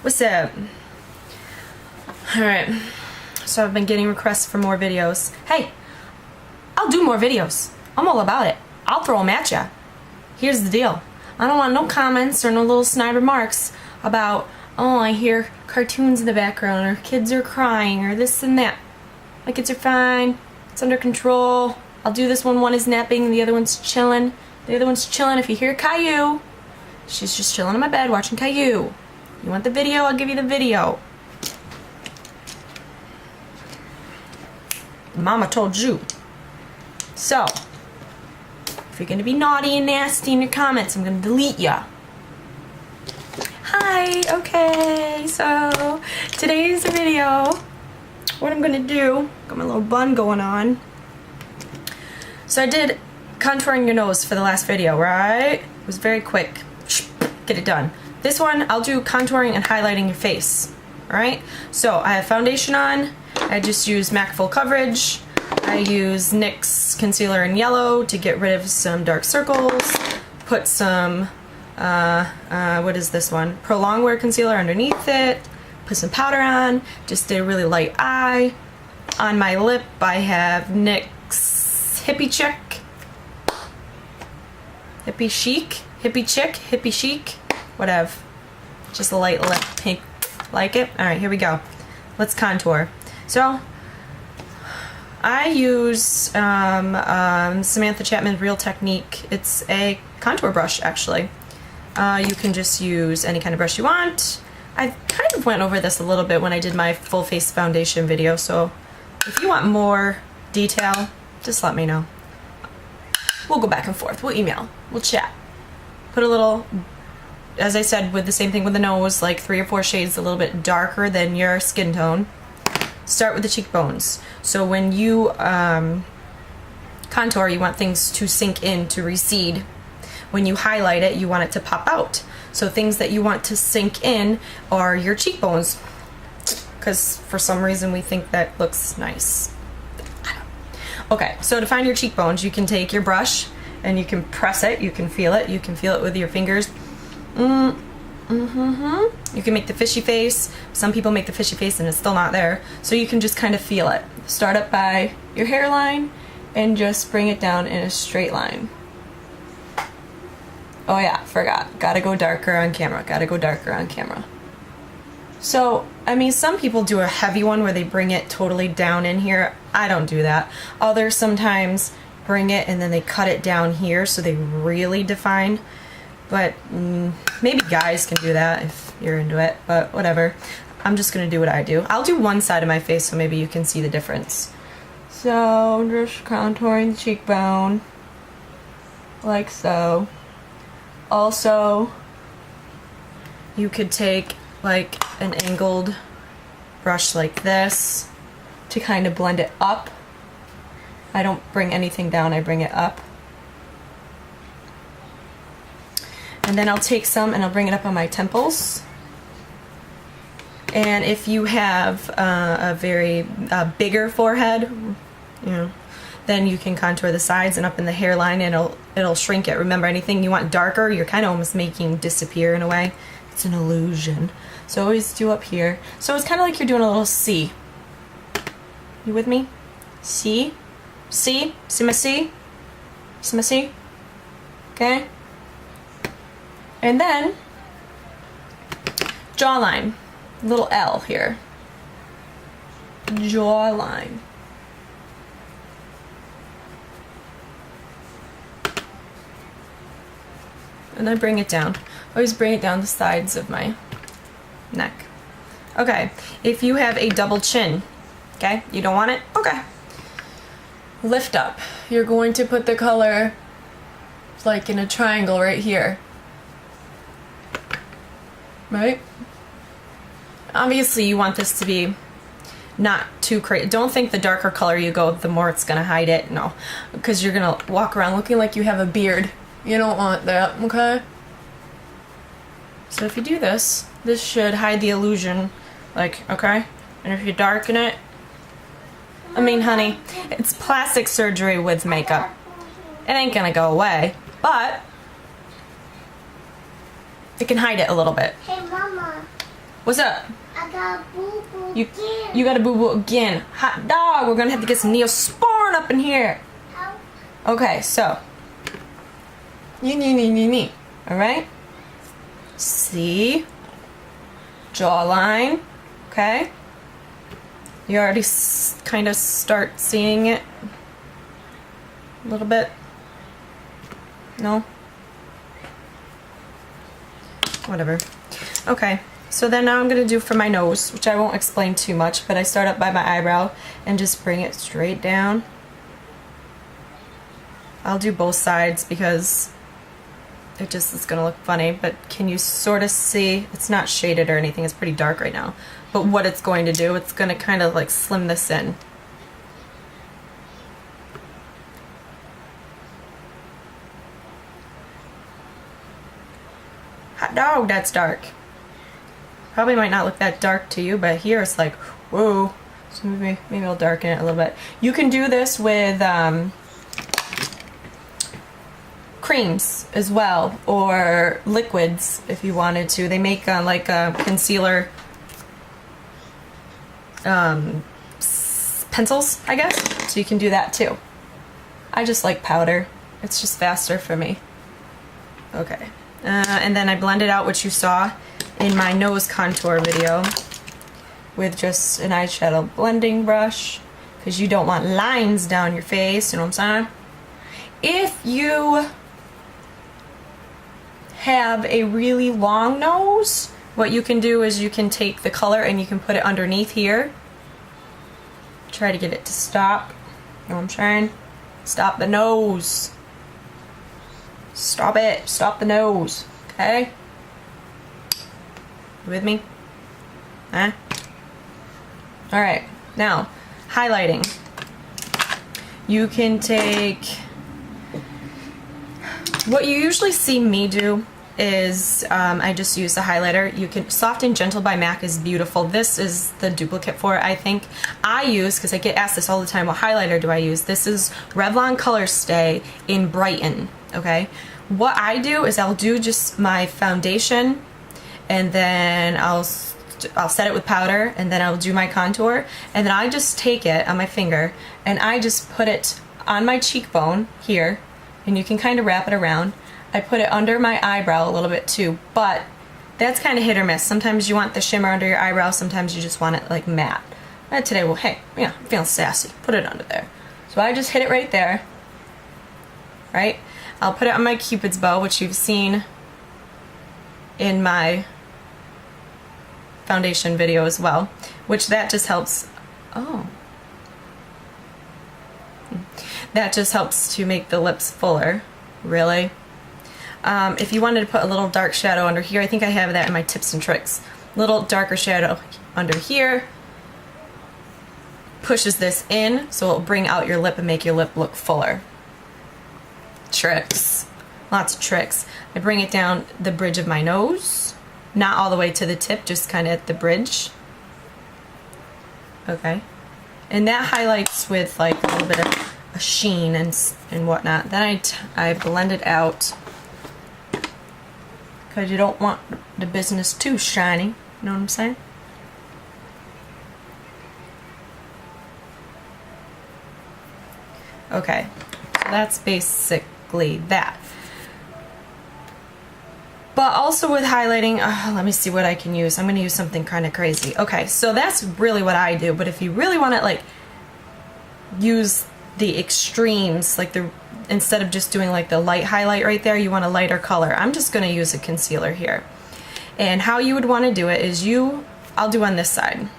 What's up? Alright, so I've been getting requests for more videos. Hey, I'll do more videos. I'm all about it. I'll throw them at ya. Here's the deal. I don't want no comments or no little snide remarks about, oh, I hear cartoons in the background, or kids are crying, or this and that. My kids are fine. It's under control. I'll do this one is napping, the other one's chilling. The other one's chilling. If you hear Caillou, she's just chilling in my bed watching Caillou. You want the video? I'll give you the video. Mama told you. So, if you're gonna be naughty and nasty in your comments, I'm gonna delete ya. Hi, okay, so today's video, what I'm gonna do, got my little bun going on. So I did contouring your nose for the last video, right? It was very quick. Get it done. This one, I'll do contouring and highlighting your face, alright? So I have foundation on. I just use MAC Full Coverage. I use NYX Concealer in Yellow to get rid of some dark circles. Put some, what is this one? Pro Longwear concealer underneath it. Put some powder on. Just did a really light eye. On my lip, I have NYX Hippie Chic. Hippie Chic? Hippie Chic? Hippie Chic? Whatever. Just a light lip pink. Like it? Alright, here we go. Let's contour. So, I use Samantha Chapman's Real Technique. It's a contour brush, actually. You can just use any kind of brush you want. I kind of went over this a little bit when I did my full face foundation video, so if you want more detail, just let me know. We'll go back and forth. We'll email. We'll chat. Put a little, as I said, with the same thing with the nose, like 3 or 4 shades a little bit darker than your skin tone. Start with the cheekbones. So when you contour, you want things to sink in, to recede. When you highlight it, you want it to pop out. So things that you want to sink in are your cheekbones, because for some reason we think that looks nice. Okay, so to find your cheekbones, you can take your brush and you can press it, you can feel it with your fingers. You can make the fishy face. Some people make the fishy face and it's still not there. So you can just kind of feel it. Start up by your hairline and just bring it down in a straight line. Oh yeah, forgot. Gotta go darker on camera. Gotta go darker on camera. So, I mean, some people do a heavy one where they bring it totally down in here. I don't do that. Others sometimes bring it and then they cut it down here so they really define. But maybe guys can do that if you're into it, but whatever. I'm just gonna do what I do. I'll do one side of my face so maybe you can see the difference. So, just contouring the cheekbone, like so. Also, you could take like an angled brush like this to kind of blend it up. I don't bring anything down, I bring it up. And then I'll take some and I'll bring it up on my temples. And if you have a very bigger forehead, you know, then you can contour the sides and up in the hairline, and it'll shrink it. Remember, anything you want darker, you're kind of almost making disappear in a way. It's an illusion. So always do up here. So it's kind of like you're doing a little C. You with me? C? C? See my C? See my C? Okay? And then, jawline, little L here, jawline. And I bring it down. Always bring it down the sides of my neck. Okay, if you have a double chin, okay, you don't want it? Okay. Lift up. You're going to put the color like in a triangle right here. Right? Obviously you want this to be not too crazy. Don't think the darker color you go, the more it's gonna hide it. No, because you're gonna walk around looking like you have a beard. You don't want that, okay? So if you do this, this should hide the illusion, like, okay? And if you darken it, I mean, honey, it's plastic surgery with makeup. It ain't gonna go away, but it can hide it a little bit. Hey, Mama. What's up? I got boo-boo You again. you got a boo-boo again. Hot dog. We're gonna have to get some Neosporin up in here. How? Okay, so. Nee. Alright? See? Jawline. Okay? You already kind of start seeing it a little bit. No? Whatever. Okay, so then now I'm going to do for my nose, which I won't explain too much, but I start up by my eyebrow and just bring it straight down. I'll do both sides because it just is going to look funny, but can you sort of see? It's not shaded or anything, it's pretty dark right now. But what it's going to do, it's going to kind of like slim this in. Hot dog, that's dark. Probably might not look that dark to you, but here it's like, whoa. So maybe I'll darken it a little bit. You can do this with creams as well, or liquids if you wanted to. They make like a concealer pencils, I guess. So you can do that too. I just like powder. It's just faster for me. Okay. And then I blended out what you saw in my nose contour video with just an eyeshadow blending brush, because you don't want lines down your face, you know what I'm saying? If you have a really long nose, what you can do is you can take the color and you can put it underneath here. Try to get it to stop. You know what I'm saying? Stop the nose. Stop it. Stop the nose. Okay? You with me? Huh? Alright. Now, highlighting. You can take... What you usually see me do is I just use the highlighter. You can Soft and Gentle by MAC is beautiful. This is the duplicate for it, I think. I use, because I get asked this all the time, what highlighter do I use? This is Revlon ColorStay in Brighten, okay? What I do is I'll do just my foundation, and then I'll set it with powder, and then I'll do my contour, and then I just take it on my finger, and I just put it on my cheekbone here, and you can kind of wrap it around. I put it under my eyebrow a little bit too, but that's kind of hit or miss. Sometimes you want the shimmer under your eyebrow, sometimes you just want it like matte. And today, well, hey, yeah, I'm feeling sassy. Put it under there. So I just hit it right there, right? I'll put it on my Cupid's bow, which you've seen in my foundation video as well, which that just helps, that just helps to make the lips fuller, really. If you wanted to put a little dark shadow under here, I think I have that in my tips and tricks. Little darker shadow under here pushes this in, so it'll bring out your lip and make your lip look fuller. Tricks. Lots of tricks. I bring it down the bridge of my nose. Not all the way to the tip, just kind of at the bridge. Okay. And that highlights with like a little bit of a sheen and whatnot. Then I blend it out, because you don't want the business too shiny. You know what I'm saying? Okay. So that's basically that. But also with highlighting, let me see what I can use. I'm going to use something kind of crazy. Okay, so that's really what I do. But if you really want to like use the extremes, like instead of just doing like the light highlight right there, you want a lighter color. I'm just going to use a concealer here. And how you would want to do it is I'll do on this side.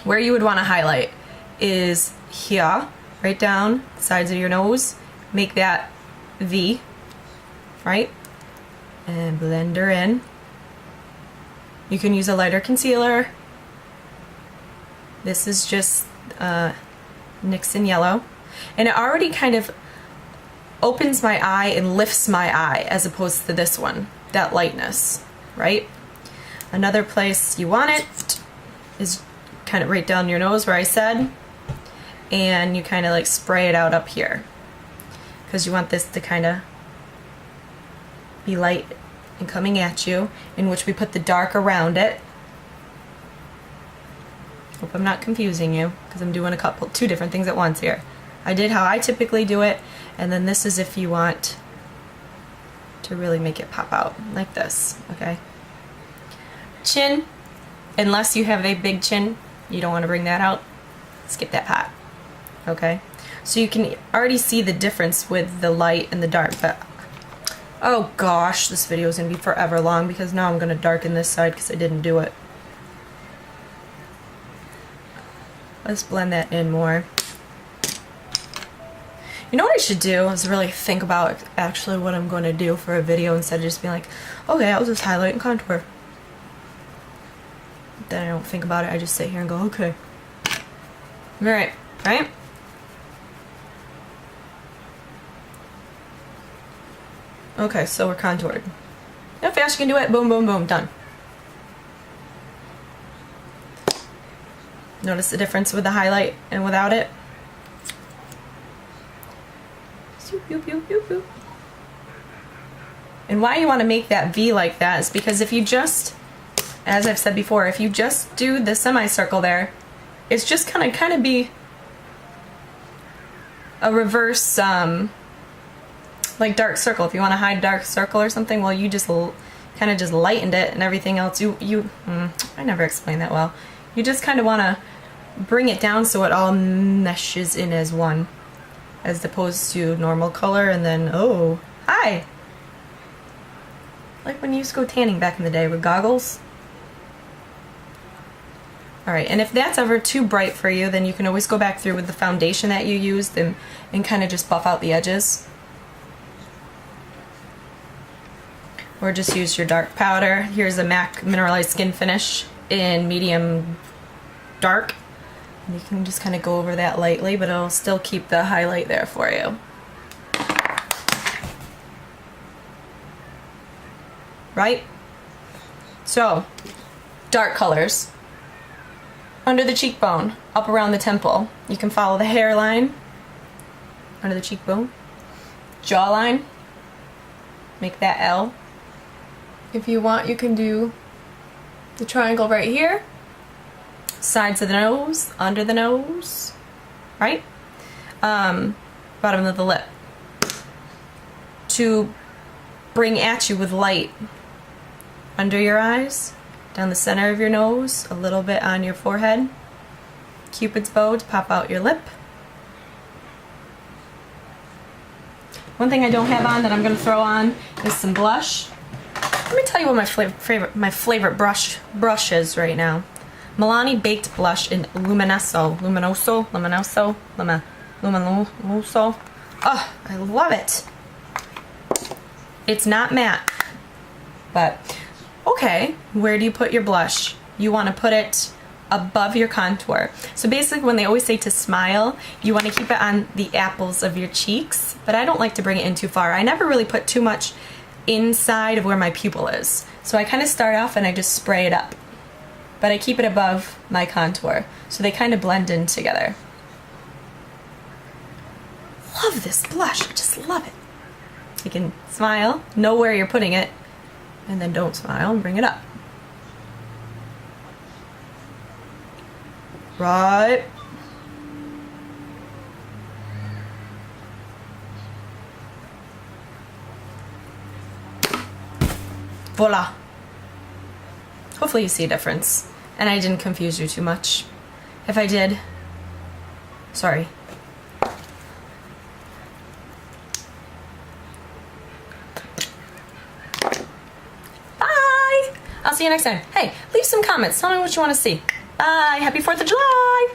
Where you would want to highlight is here, right down the sides of your nose. Make that V, right? And blend her in. You can use a lighter concealer. This is just NYX Yellow. And it already kind of opens my eye and lifts my eye as opposed to this one, that lightness, right? Another place you want it is kind of right down your nose where I said, and you kind of like spray it out up here, because you want this to kind of be light and coming at you, in which we put the dark around it. Hope I'm not confusing you, because I'm doing two different things at once here. I did how I typically do it, and then this is if you want to really make it pop out, like this, okay? Chin, unless you have a big chin, you don't want to bring that out, skip that part, okay? So you can already see the difference with the light and the dark, but oh gosh, this video is going to be forever long because now I'm going to darken this side because I didn't do it. Let's blend that in more. You know what I should do is really think about actually what I'm going to do for a video instead of just being like, okay, I'll just highlight and contour. Then I don't think about it, I just sit here and go, okay. Alright, right? Okay, so we're contoured. How fast you can do it, boom, boom, boom, done. Notice the difference with the highlight and without it? And why you want to make that V like that is because if you just, as I've said before, if you just do the semicircle there, it's just gonna kind of be a reverse, like dark circle. If you want to hide dark circle or something, well, you just kind of just lightened it, and everything else, I never explained that well. You just kind of want to bring it down so it all meshes in as one, as opposed to normal color and then, oh, hi! Like when you used to go tanning back in the day with goggles. Alright, and if that's ever too bright for you, then you can always go back through with the foundation that you used and kind of just buff out the edges. Or just use your dark powder. Here's a MAC Mineralized Skin Finish in medium dark. And you can just kind of go over that lightly, but it'll still keep the highlight there for you. Right? So, dark colors. Under the cheekbone, up around the temple. You can follow the hairline, under the cheekbone. Jawline, make that L. If you want, you can do the triangle right here. Sides of the nose, under the nose, right? Bottom of the lip. To bring at you with light. Under your eyes, down the center of your nose, a little bit on your forehead. Cupid's bow to pop out your lip. One thing I don't have on that I'm going to throw on is some blush. Let me tell you what my favorite brush is right now. Milani Baked Blush in Luminoso. Oh, I love it. It's not matte, but okay, where do you put your blush? You want to put it above your contour. So basically when they always say to smile, you want to keep it on the apples of your cheeks, but I don't like to bring it in too far. I never really put too much inside of where my pupil is. So I kind of start off and I just spray it up. But I keep it above my contour, so they kind of blend in together. Love this blush, I just love it. You can smile, know where you're putting it, and then don't smile and bring it up. Right. Voila. Hopefully you see a difference, and I didn't confuse you too much. If I did, sorry. Bye! I'll see you next time. Hey, leave some comments. Tell me what you want to see. Bye! Happy 4th of July!